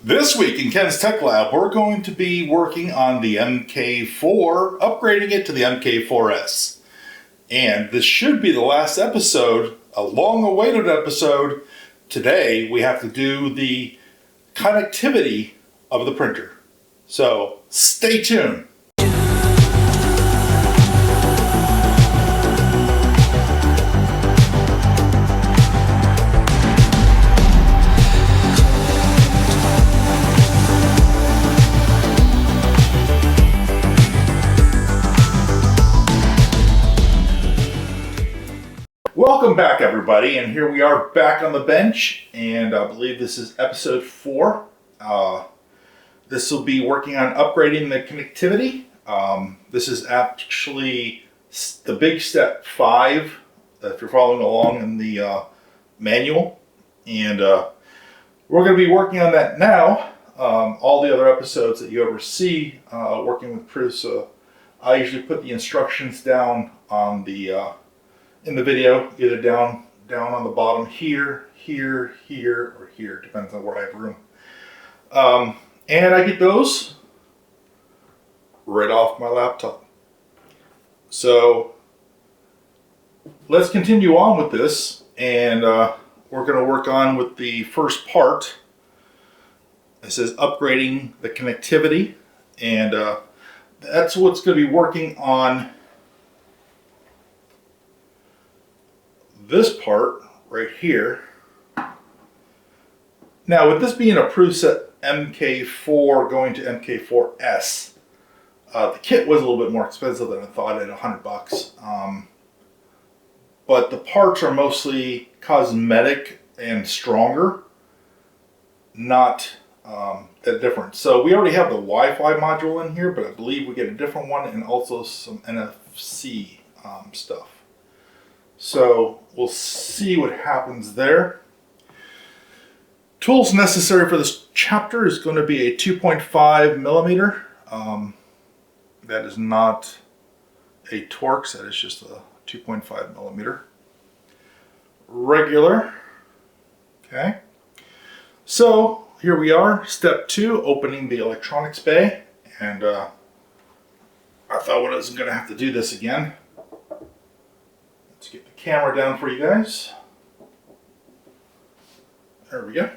This week in Ken's Tech Lab, we're going to be working on the MK4, upgrading it to the MK4S. And this should be the last episode, a long-awaited episode. Today, we have to do the connectivity of the printer. So, stay tuned. Welcome back, everybody, and here we are back on the bench, and I believe this is episode 4. This will be working on upgrading the connectivity. This is actually the big step 5, if you're following along in the manual, and we're going to be working on that now. All the other episodes that you ever see working with PRUSA, I usually put the instructions down on the in the video, either down on the bottom here, or here, depends on where I have room. And I get those right off my laptop. So let's continue on with this, and we're going to work on with the first part. It says upgrading the connectivity, and that's what's going to be working on this part right here. Now, with this being a PRUSA MK4 going to MK4S, the kit was a little bit more expensive than I thought at $100. But the parts are mostly cosmetic and stronger, not that different. So we already have the Wi-Fi module in here, but I believe we get a different one and also some NFC stuff. So we'll see what happens there. Tools necessary for this chapter is going to be a 2.5 millimeter. That is not a Torx, that is just a 2.5 millimeter. Regular. Okay. So here we are, step 2, opening the electronics bay. And I thought I wasn't going to have to do this again. Let's get the camera down for you guys. There we go.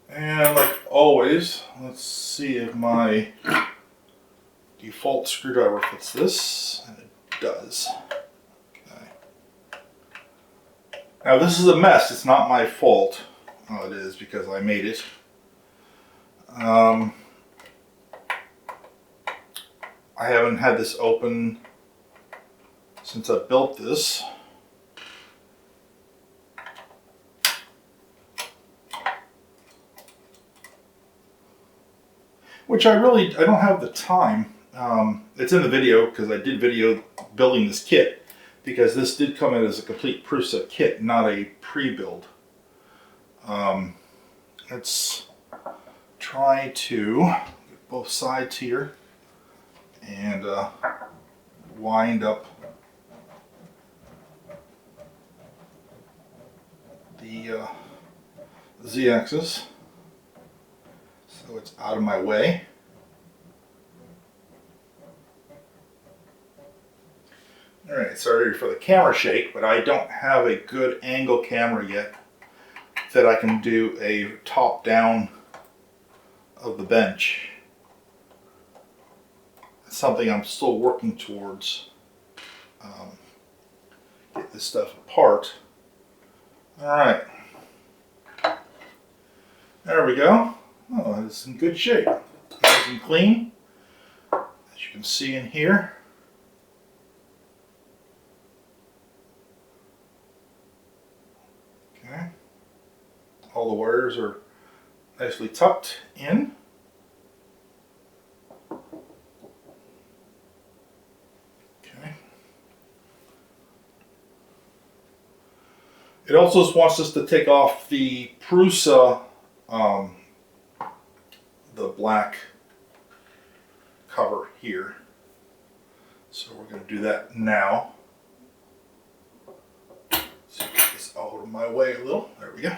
And like always, let's see if my default screwdriver fits this. And it does. Okay. Now this is a mess. It's not my fault. Well, it is because I made it. I haven't had this open since I built this. Which I don't have the time. It's in the video because I did video building this kit, because this did come in as a complete PRUSA kit, not a pre-build. Let's try to get both sides here and wind up the Z-axis so it's out of my way. Alright, sorry for the camera shake, but I don't have a good angle camera yet that I can do a top down of the bench. Something I'm still working towards. Get this stuff apart. Alright. There we go. Oh, it's in good shape. Nice and clean. As you can see in here. Okay. All the wires are nicely tucked in. It also wants us to take off the PRUSA, the black cover here. So we're going to do that now. So get this out of my way a little. There we go.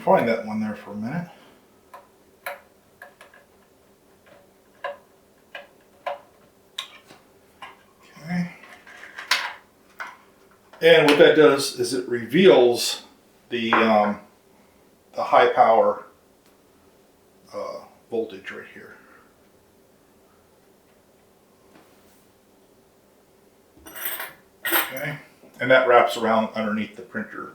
find that one there for a minute. Okay. And what that does is it reveals the high power voltage right here. Okay, and that wraps around underneath the printer.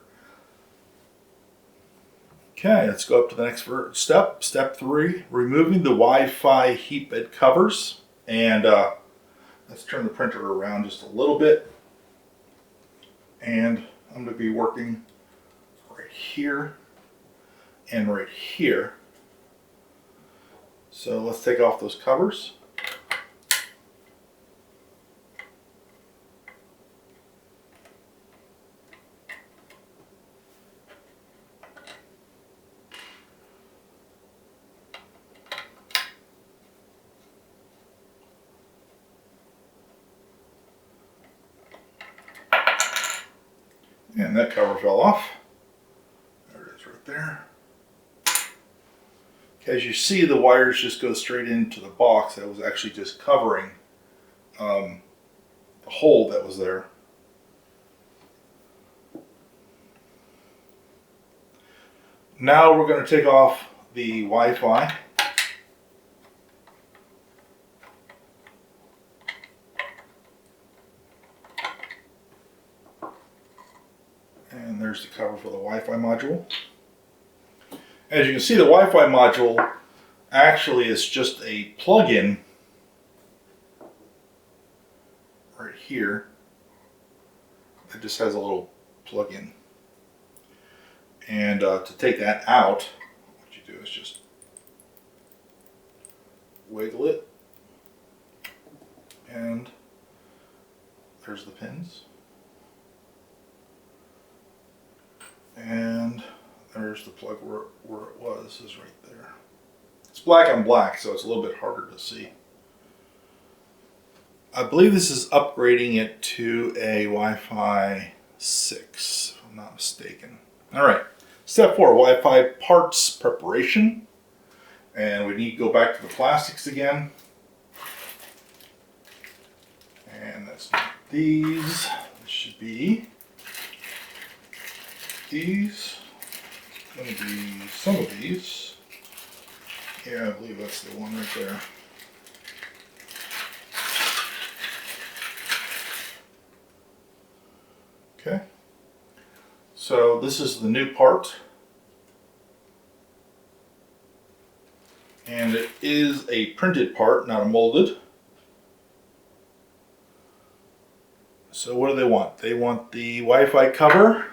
Okay, let's go up to the next step. Step 3, removing the Wi-Fi heat bed covers. And let's turn the printer around just a little bit. And I'm going to be working right here and right here. So let's take off those covers. And that cover fell off. There it is right there. As you see, the wires just go straight into the box. That was actually just covering the hole that was there. Now we're going to take off the Wi-Fi. And there's the cover for the Wi-Fi module. As you can see, the Wi-Fi module actually is just a plug-in right here. It just has a little plug-in. And to take that out, what you do is just wiggle it. And there's the pins. And there's the plug where it was, is right there. It's black on black, so it's a little bit harder to see. I believe this is upgrading it to a Wi-Fi 6, if I'm not mistaken. All right, step 4, Wi-Fi parts preparation. And we need to go back to the plastics again. And that's not these. This should be these. Going to be some of these. Yeah, I believe that's the one right there. Okay. So this is the new part. And it is a printed part, not a molded. So what do they want? They want the Wi-Fi cover.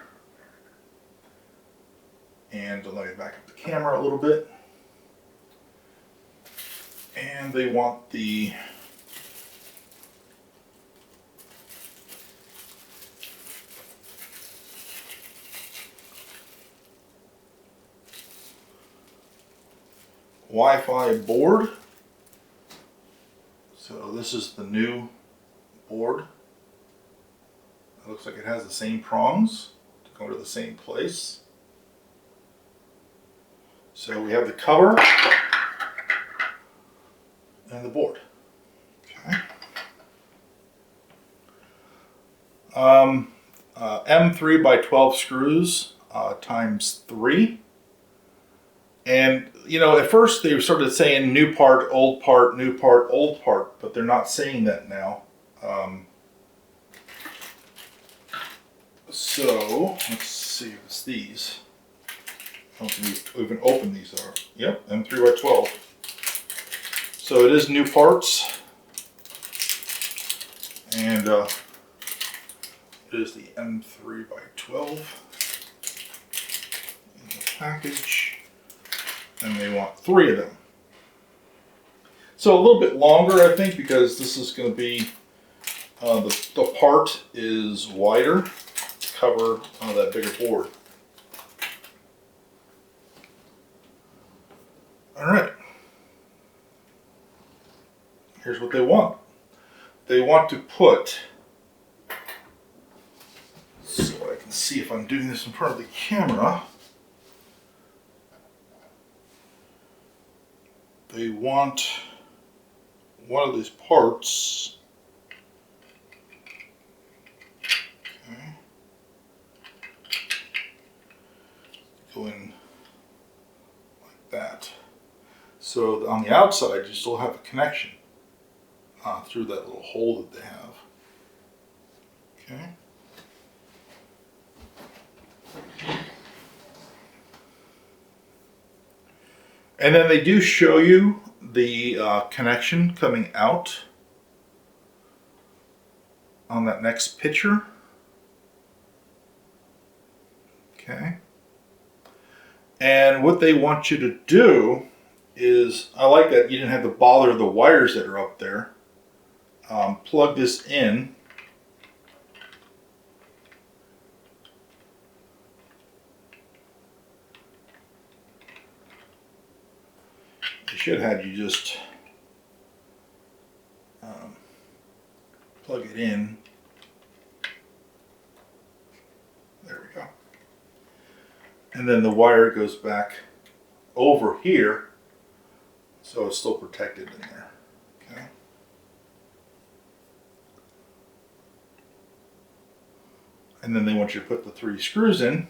And let me back up the camera a little bit. And they want the Wi-Fi board. So this is the new board. It looks like it has the same prongs to go to the same place. So we have the cover and the board. Okay. M3 by 12 screws times 3. And you know, at first they were sort of saying new part, old part, new part, old part, but they're not saying that now. So let's see if it's these. I don't think we even opened these are. Yep, M3 by 12. So it is new parts. And it is the M3 by 12 in the package. And they want 3 of them. So a little bit longer, I think, because this is going to be, the part is wider to cover that bigger board. Alright, here's what they want. They want to put, so I can see if I'm doing this in front of the camera, we want one of these parts. Okay. Go in like that. So on the outside, you still have a connection through that little hole that they have. Okay. And then they do show you the connection coming out on that next picture. Okay. And what they want you to do is, I like that you didn't have to bother the wires that are up there. Plug this in. They should have you just plug it in. There we go. And then the wire goes back over here, so it's still protected in there. Okay. And then they want you to put the 3 screws in,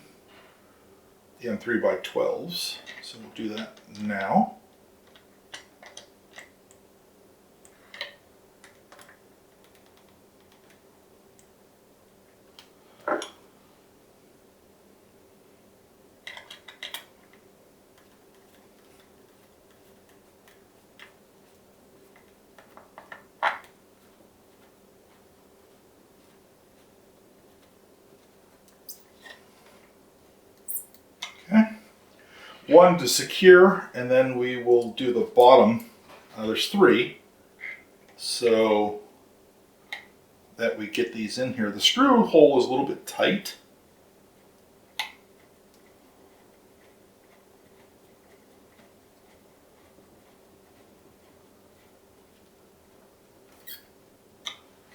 the M3x12s. So we'll do that now. One to secure, and then we will do the bottom. There's 3, so that we get these in here. The screw hole is a little bit tight.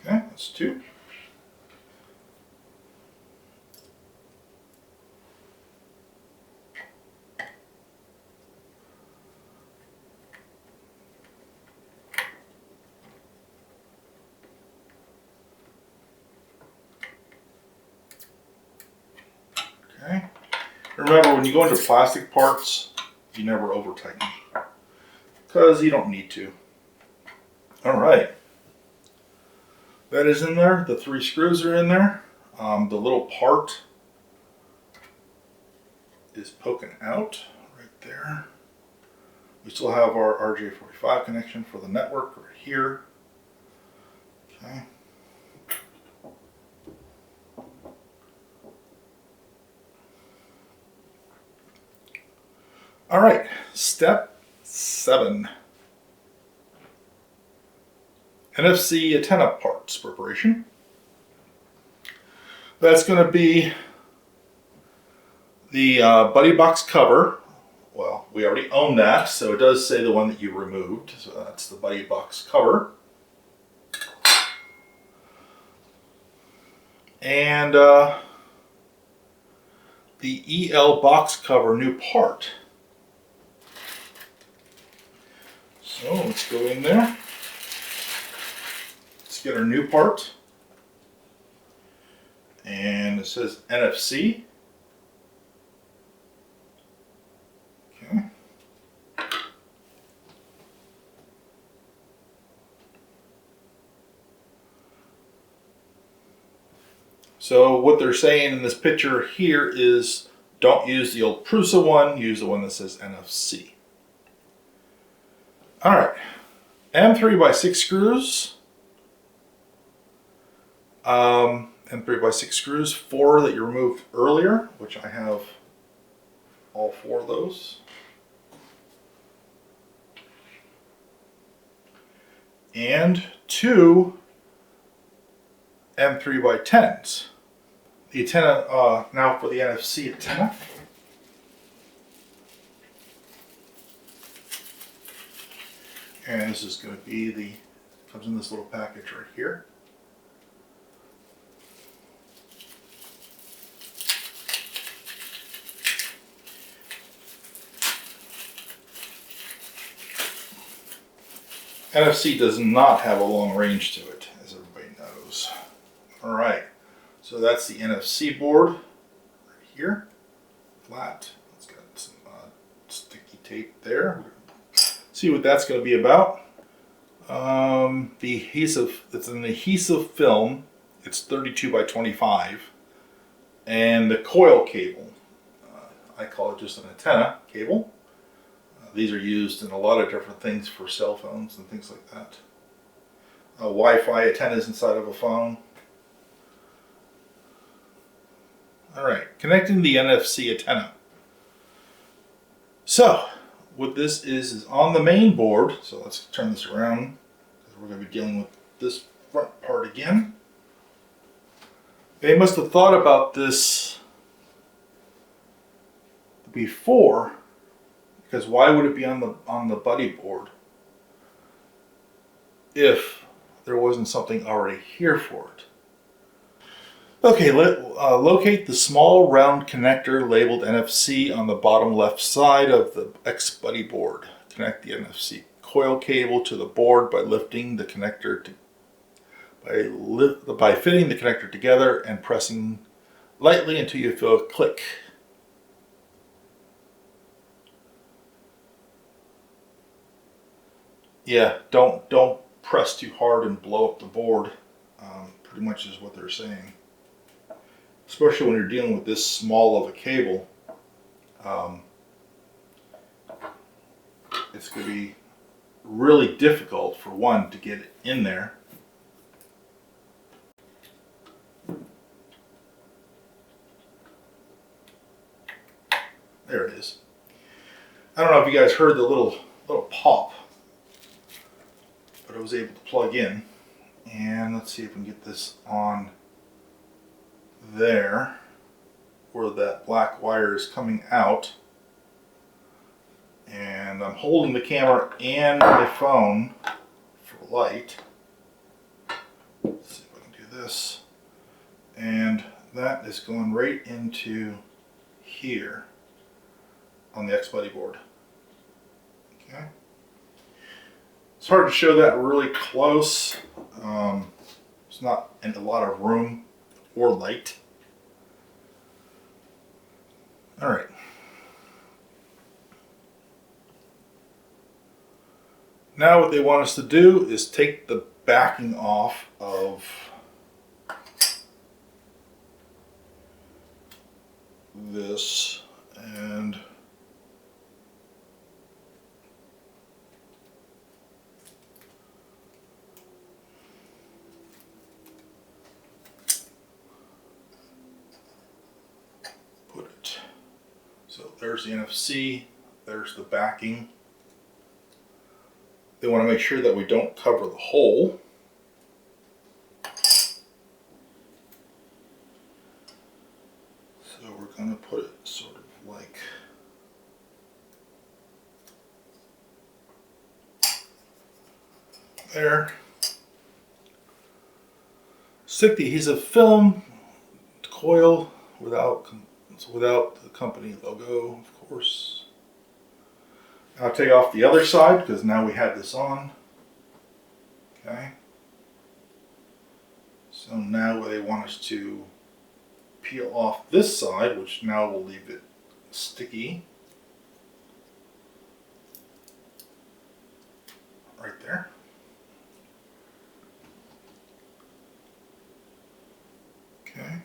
Okay, that's 2. Okay. Remember, when you go into plastic parts, you never over tighten, because you don't need to. All right. That is in there. The 3 screws are in there. The little part is poking out right there. We still have our RJ45 connection for the network right here. Okay. All right, step 7. NFC antenna parts preparation. That's going to be the buddy box cover. Well, we already own that, so it does say the one that you removed. So that's the buddy box cover. And the EL box cover new part. So let's go in there. Let's get our new part. And it says NFC. Okay. So what they're saying in this picture here is don't use the old PRUSA one, use the one that says NFC. All right, M3x6 screws. M3x6 screws, 4 that you removed earlier, which I have all 4 of those. And 2 M3x10s. The antenna, now for the NFC antenna. And this is going to be comes in this little package right here. NFC does not have a long range to it, as everybody knows. All right, so that's the NFC board right here, flat. It's got some sticky tape there. See what that's going to be about. The adhesive, it's an adhesive film. It's 32 by 25. And the coil cable, I call it just an antenna cable. These are used in a lot of different things for cell phones and things like that. Wi-Fi antennas inside of a phone. Alright, connecting the NFC antenna. So, what this is on the main board. So let's turn this around, because we're going to be dealing with this front part again. They must have thought about this before, because why would it be on the buddy board if there wasn't something already here for it? Okay, locate the small round connector labeled NFC on the bottom left side of the xBuddy board. Connect the NFC coil cable to the board by lifting the connector by fitting the connector together and pressing lightly until you feel a click. Yeah, don't press too hard and blow up the board. Pretty much is what they're saying. Especially when you're dealing with this small of a cable, it's going to be really difficult for one to get it in there. There it is. I don't know if you guys heard the little pop, but I was able to plug in. And let's see if we can get this on there, where that black wire is coming out. And I'm holding the camera and my phone for light. Let's see if I can do this. And that is going right into here on the xBuddy board. Okay. It's hard to show that really close. There's not a lot of room or light. All right. Now what they want us to do is take the backing off of this and put it. So there's the NFC, there's the backing. They want to make sure that we don't cover the hole. So we're going to put it sort of like there. Stick the adhesive film coil without the company logo, of course. I'll take off the other side because now we have this on. Okay. So now they want us to peel off this side, which now will leave it sticky. Right there. Okay.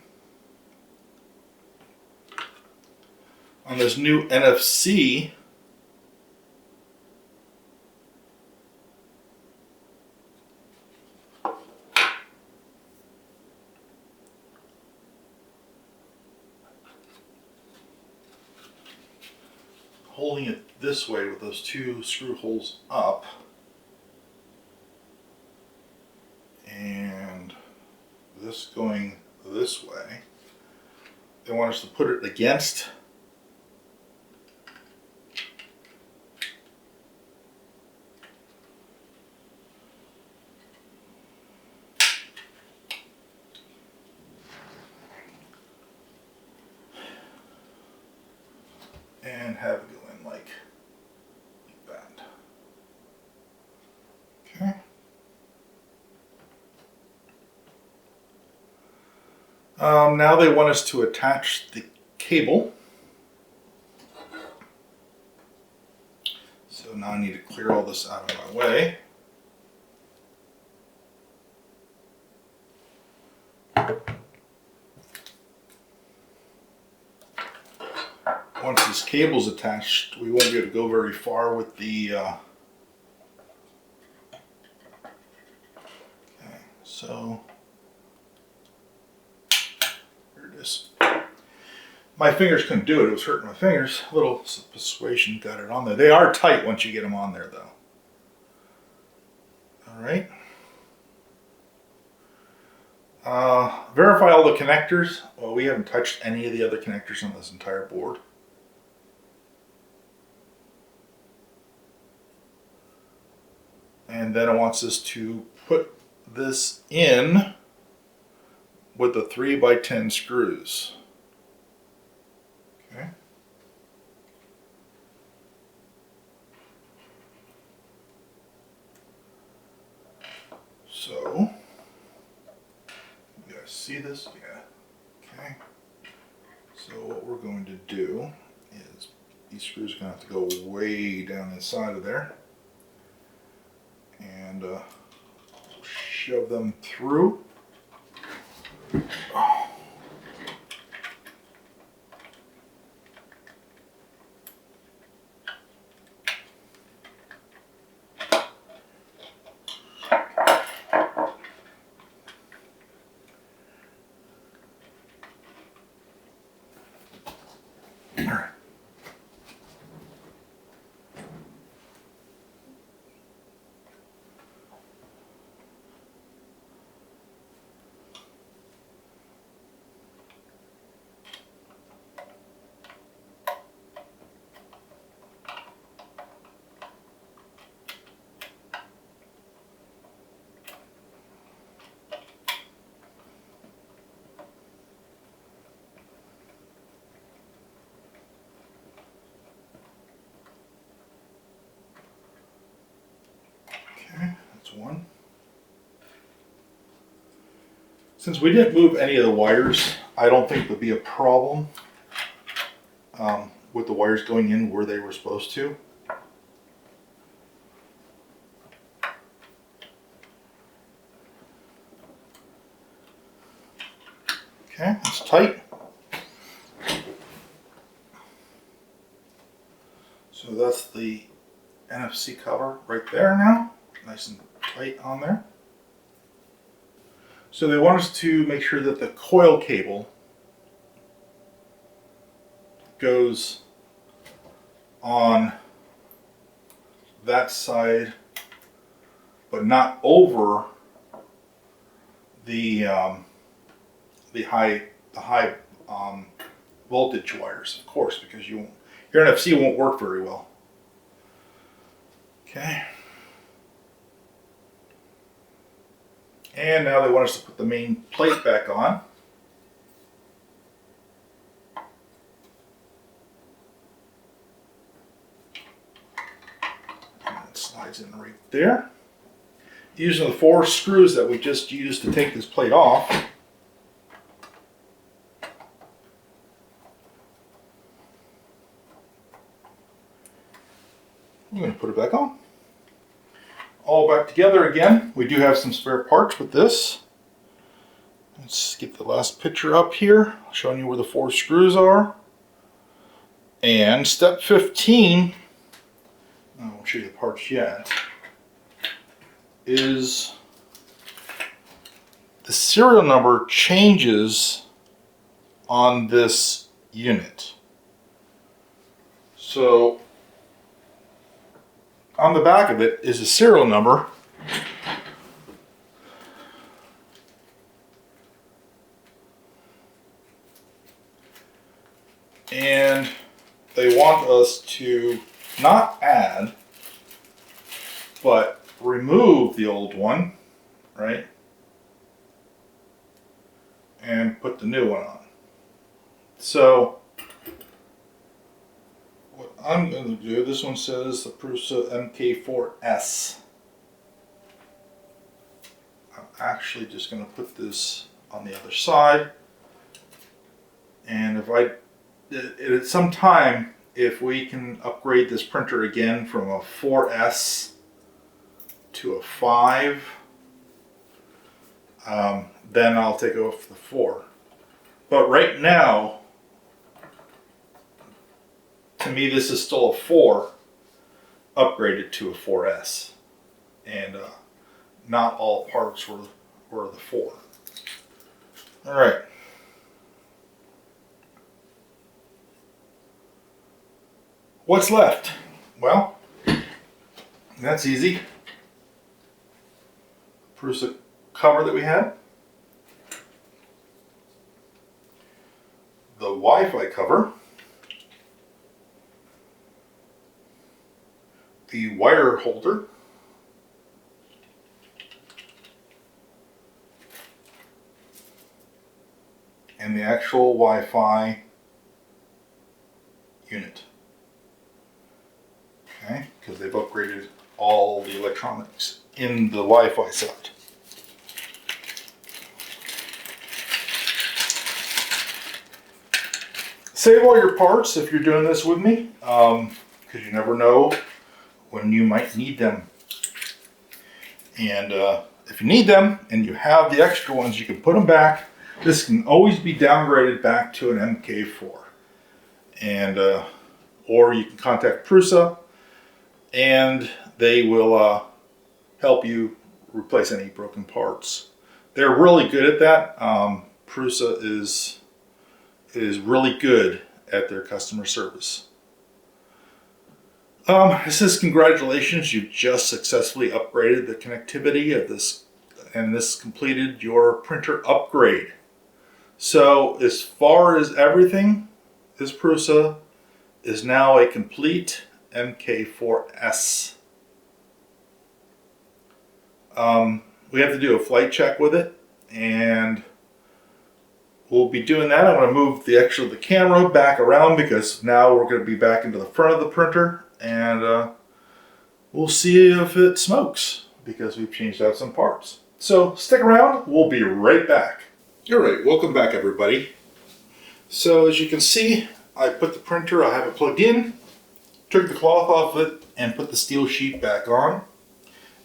On this new NFC, holding it this way with those two screw holes up, and this going this way. They want us to put it against and have it go in like that. Okay. Now they want us to attach the cable. So now I need to clear all this out of my way. Once this cable's attached, we won't be able to go very far with the okay, so here it is. My fingers couldn't do it, it was hurting my fingers. A little persuasion got it on there. They are tight once you get them on there though. Alright. Verify all the connectors. Well, we haven't touched any of the other connectors on this entire board. And then it wants us to put this in with the 3x10 screws. Okay. So, you guys see this? Yeah. Okay. So what we're going to do is these screws are going to have to go way down inside of there. And shove them through. Oh. All right. That's one. Since we didn't move any of the wires, I don't think there'll be a problem with the wires going in where they were supposed to. Okay, that's tight. So that's the NFC cover right there now. Nice and tight on there. So they want us to make sure that the coil cable goes on that side, but not over the high voltage wires, of course, because your NFC won't work very well. Okay. And now they want us to put the main plate back on. And it slides in right there. Using the 4 screws that we just used to take this plate off. I'm going to put it back on. All back together again. We do have some spare parts with this. Let's get the last picture up here, showing you where the 4 screws are. And step 15, I won't show you the parts yet, is the serial number changes on this unit. So on the back of it is a serial number. And they want us to not add, but remove the old one, right? And put the new one on. So what I'm going to do, this one says the PRUSA MK4S. I'm actually just going to put this on the other side And at some time, if we can upgrade this printer again from a 4S to a 5, then I'll take off the 4. But right now, to me, this is still a 4 upgraded to a 4S. And not all parts were the 4. All right. What's left? Well, that's easy. PRUSA cover that we had. The Wi-Fi cover. The wire holder. And the actual Wi-Fi unit. Okay, because they've upgraded all the electronics in the Wi-Fi side. Save all your parts if you're doing this with me, because you never know when you might need them. And if you need them and you have the extra ones, you can put them back. This can always be downgraded back to an MK4. And or you can contact PRUSA and they will help you replace any broken parts. They're really good at that. PRUSA is really good at their customer service. It says congratulations, you've just successfully upgraded the connectivity of this, and this completed your printer upgrade. So as far as everything, this PRUSA is now a complete MK4S. We have to do a flight check with it, and we'll be doing that. I'm going to move the camera back around because now we're going to be back into the front of the printer, and we'll see if it smokes because we've changed out some parts. So stick around, we'll be right back. Alright, welcome back everybody. So as you can see, I put the printer, I have it plugged in, took the cloth off it, and put the steel sheet back on.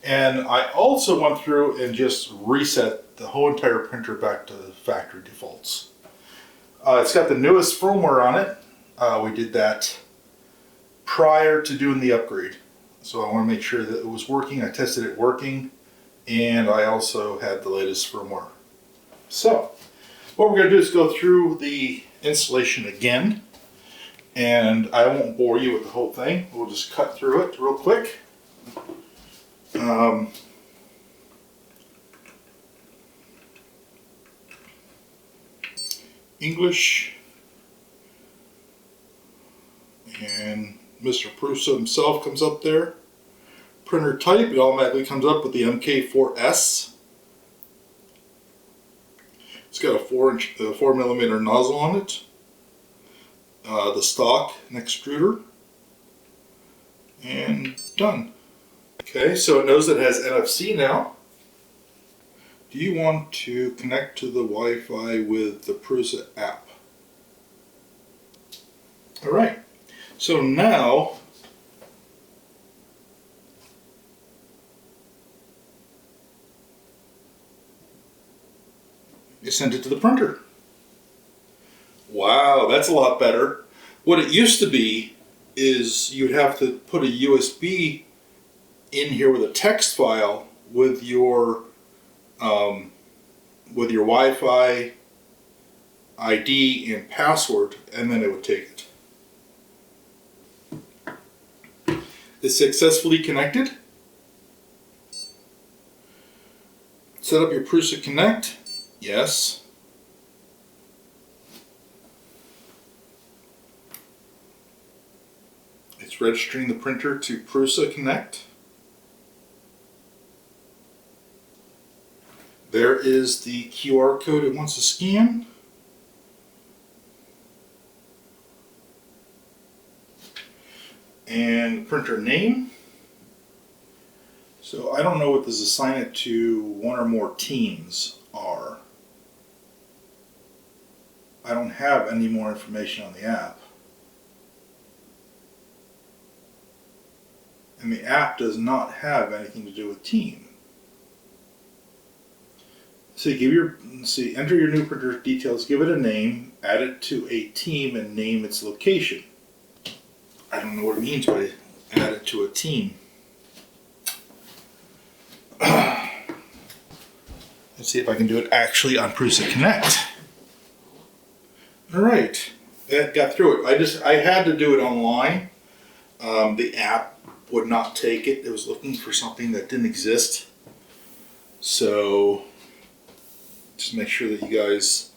And I also went through and just reset the whole entire printer back to factory defaults. It's got the newest firmware on it. We did that prior to doing the upgrade. So I want to make sure that it was working. I tested it working, and I also had the latest firmware. So what we're going to do is go through the installation again, and I won't bore you with the whole thing. We'll just cut through it real quick. English, and Mr. PRUSA himself comes up there. Printer type, it automatically comes up with the MK4S. It's got a 4mm nozzle on it. The stock Nextruder, and done. Okay, so it knows it has NFC now. Do you want to connect to the Wi-Fi with the PRUSA app? Alright, so now you send it to the printer. Wow, that's a lot better. What it used to be is you'd have to put a USB in here with a text file with your Wi-Fi ID and password, and then it would take it. It's successfully connected. Set up your PRUSA Connect. Yes. It's registering the printer to PRUSA Connect. There is the QR code it wants to scan. And printer name. So I don't know what this assign it to one or more teams are. I don't have any more information on the app. And the app does not have anything to do with team. So you enter your new printer details, give it a name, add it to a team, and name its location. I don't know what it means by add it to a team. Let's see if I can do it actually on PRUSA Connect. All right, that got through it. I had to do it online. The app would not take it. It was looking for something that didn't exist. So just make sure that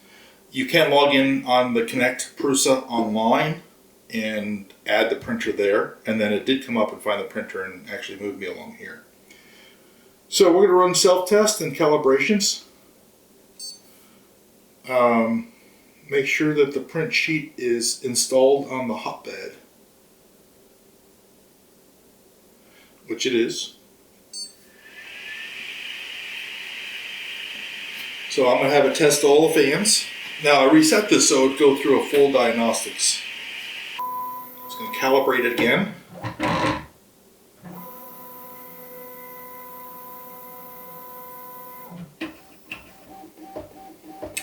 you can log in on the Connect PRUSA online and add the printer there. And then it did come up and find the printer and actually move me along here. So we're going to run self-test and calibrations. Make sure that the print sheet is installed on the hotbed, which it is. So I'm going to have it test all the fans. Now I reset this so it would go through a full diagnostics. It's going to calibrate it again.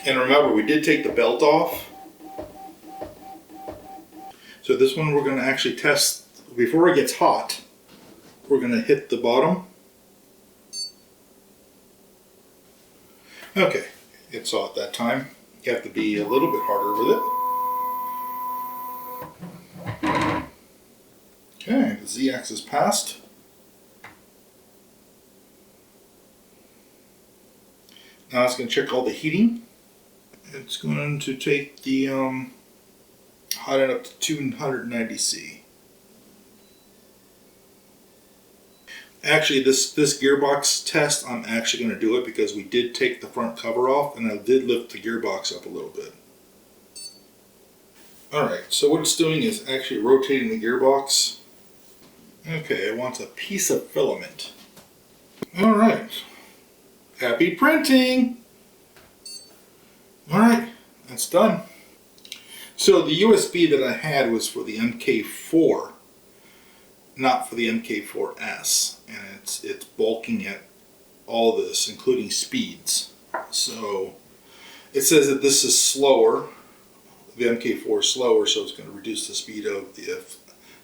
And remember, we did take the belt off. So this one we're going to actually test before it gets hot. We're going to hit the bottom. Okay, it saw it that time. You have to be a little bit harder with it. Okay, the Z-axis passed. Now it's going to check all the heating. It's going to take the hot end up to 290°C. Actually, this gearbox test, I'm actually going to do it because we did take the front cover off and I did lift the gearbox up a little bit. Alright, so what it's doing is actually rotating the gearbox. Okay, it wants a piece of filament. Alright, happy printing! Alright, that's done. So the USB that I had was for the MK4, not for the MK4S, and it's bulking at all this, including speeds. So it says that this is slower, the MK4 is slower, so it's going to reduce the speed of the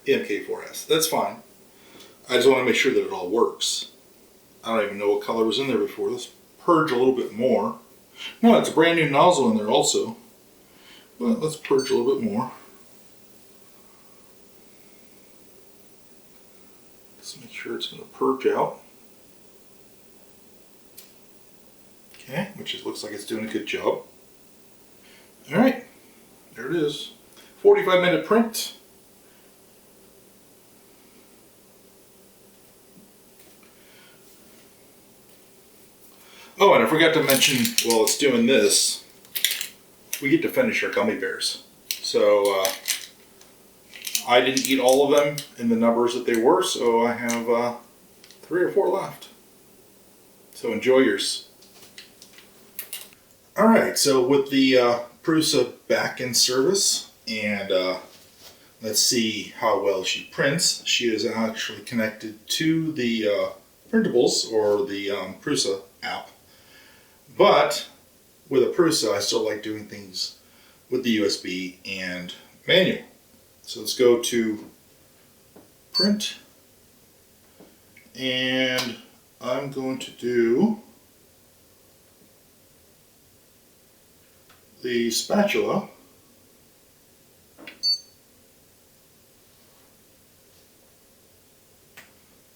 MK4S. That's fine. I just want to make sure that it all works. I don't even know what color was in there before. Let's purge a little bit more. No, it's a brand new nozzle in there also. But let's purge a little bit more. Let's make sure it's going to purge out. Okay, which looks like it's doing a good job. Alright, there it is. 45-minute print. Oh, and I forgot to mention, while it's doing this, we get to finish our gummy bears. So I didn't eat all of them in the numbers that they were, so I have 3 or 4 left. So enjoy yours. Alright, so with the PRUSA back in service, and let's see how well she prints. She is actually connected to the printables, or the PRUSA app. But with a PRUSA, I still like doing things with the USB and manual. So let's go to print, and I'm going to do the spatula.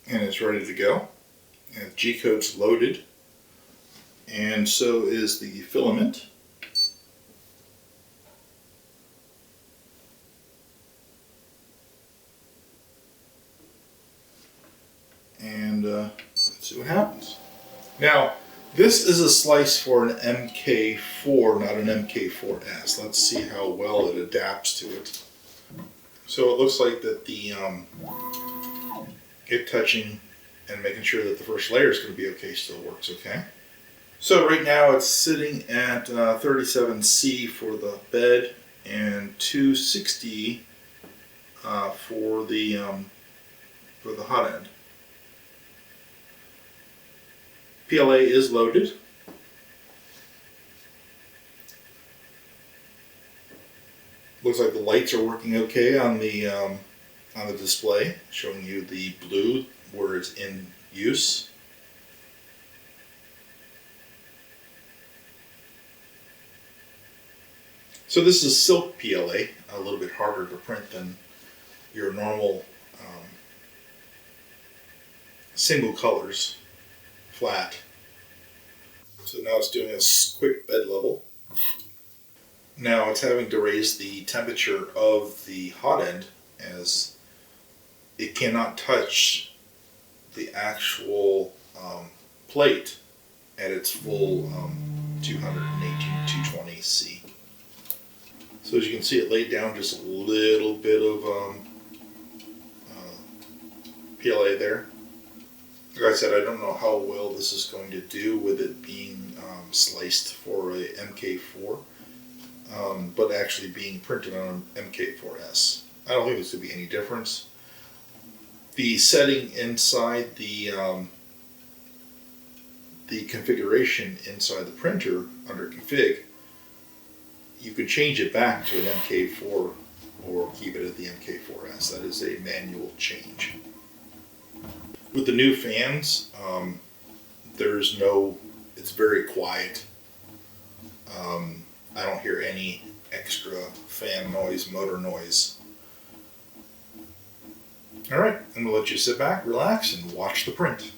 And it's ready to go. And G-code's loaded. And so is the filament. And let's see what happens. Now, this is a slice for an MK4, not an MK4S. Let's see how well it adapts to it. So it looks like that the it touching and making sure that the first layer is going to be okay still works okay. So right now it's sitting at 37C for the bed and 260 for the hot end. PLA is loaded. Looks like the lights are working okay on the display, showing you the blue where it's in use. So this is silk PLA, a little bit harder to print than your normal single colors, flat. So now it's doing a quick bed level. Now it's having to raise the temperature of the hot end as it cannot touch the actual plate at its full 218, 220C. So as you can see, it laid down just a little bit of PLA there. Like I said, I don't know how well this is going to do with it being sliced for a MK4, but actually being printed on an MK4S. I don't think this would be any difference. The setting inside the configuration inside the printer under config, you could change it back to an MK4 or keep it at the MK4S. That is a manual change. With the new fans, it's very quiet. I don't hear any extra fan noise, motor noise. All right, I'm gonna let you sit back, relax, and watch the print.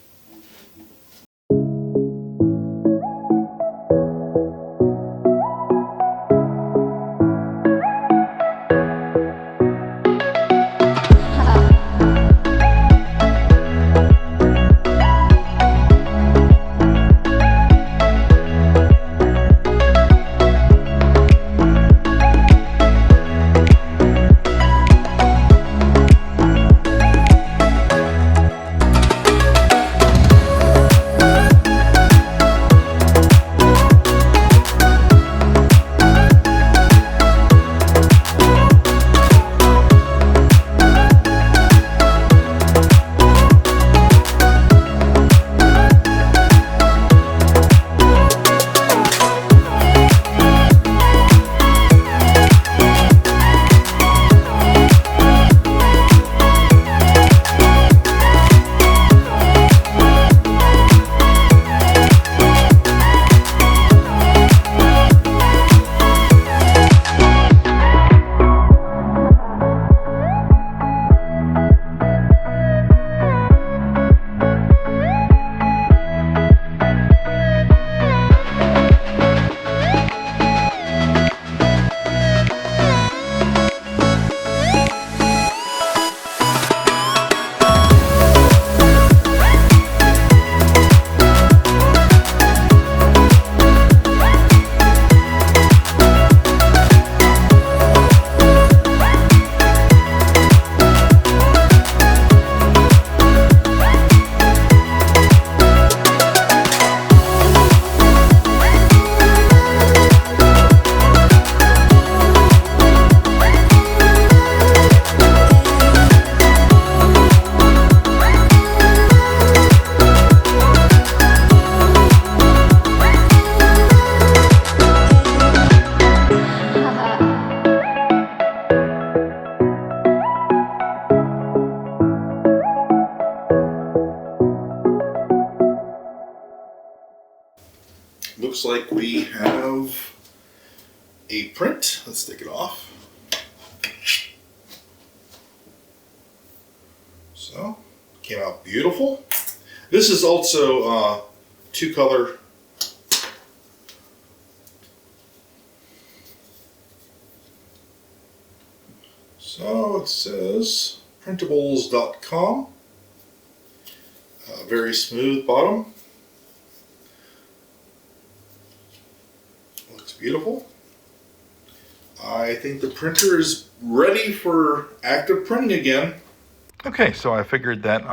Looks like we have a print. Let's take it off. So, came out beautiful. This is also two-color. So it says printables.com. Very smooth bottom. Looks beautiful. I think the printer is ready for active printing again. Okay, so I figured that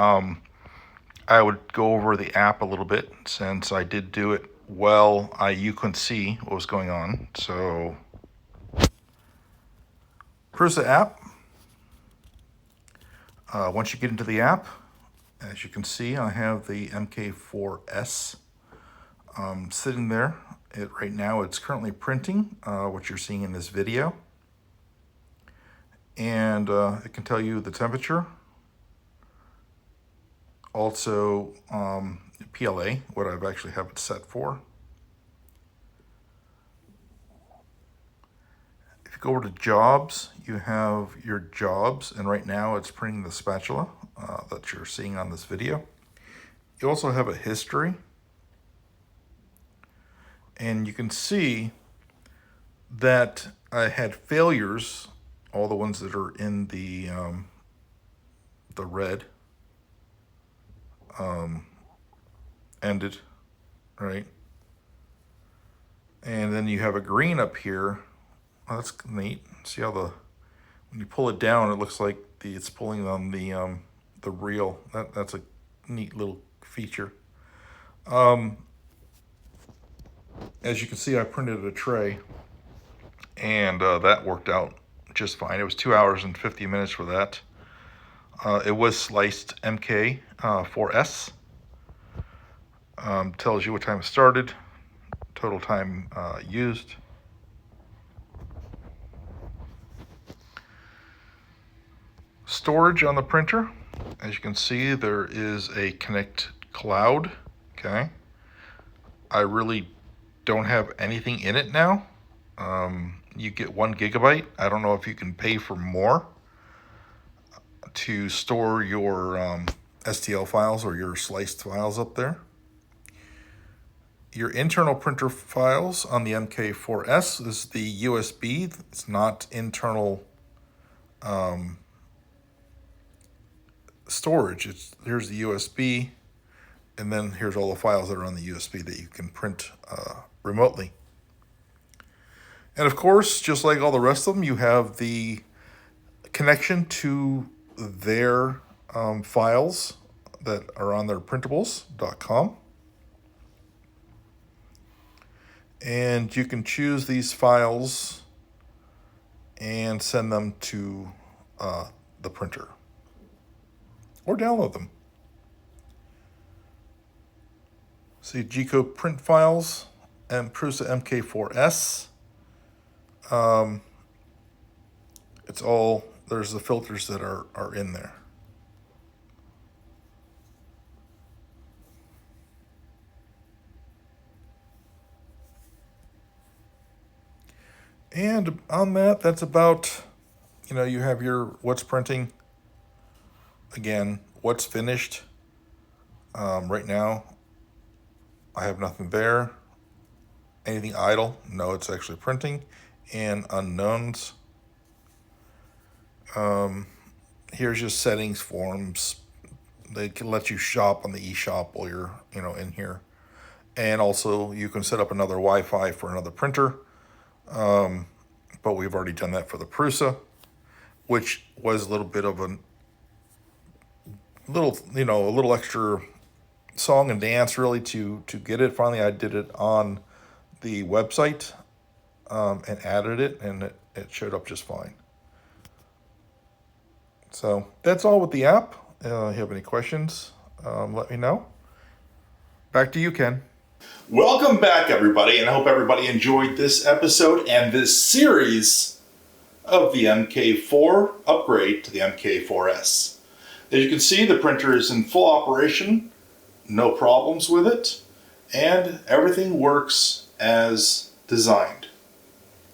I would go over the app a little bit since I did do it well, you couldn't see what was going on. So, PRUSA app. Once you get into the app, as you can see, I have the MK4S sitting there. Right now, it's currently printing, what you're seeing in this video. And it can tell you the temperature. Also, PLA, what I've actually have it set for. If you go over to jobs, you have your jobs, and right now it's printing the spatula that you're seeing on this video. You also have a history, and you can see that I had failures, all the ones that are in the red ended, right? And then you have a green up here. Oh, that's neat. See how when you pull it down, it looks like it's pulling on the reel. That's a neat little feature. As you can see, I printed a tray, and that worked out just fine. It was 2 hours and 50 minutes for that. It was sliced MK4S. Tells you what time it started, total time used. Storage on the printer. As you can see, there is a Connect cloud. Okay. I really don't have anything in it now. You get 1 gigabyte. I don't know if you can pay for more to store your STL files or your sliced files up there. Your internal printer files on the MK4S is the USB. It's not internal storage. Here's the USB, and then here's all the files that are on the USB that you can print remotely. And of course, just like all the rest of them, you have the connection to their files that are on their printables.com. And you can choose these files and send them to the printer or download them. See G-code print files and PRUSA MK4S. It's all, there's the filters that are in there. And on that's about, you have your what's printing. Again, what's finished. Right now, I have nothing there. Anything idle? No, it's actually printing. And unknowns. Here's just settings forms. They can let you shop on the eShop while you're, in here. And also, you can set up another Wi-Fi for another printer. But we've already done that for the PRUSA, which was a little bit of a little extra song and dance really to get it. Finally, I did it on the website and added it, and it showed up just fine. So that's all with the app. If you have any questions, let me know. Back to you, Ken. Welcome back, everybody, and I hope everybody enjoyed this episode and this series of the MK4 upgrade to the MK4S. As you can see, the printer is in full operation, no problems with it, and everything works as designed.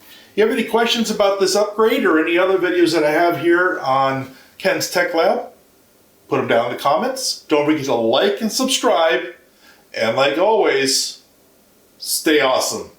If you have any questions about this upgrade or any other videos that I have here on Ken's Tech Lab, put them down in the comments. Don't forget to like and subscribe. And like always, stay awesome.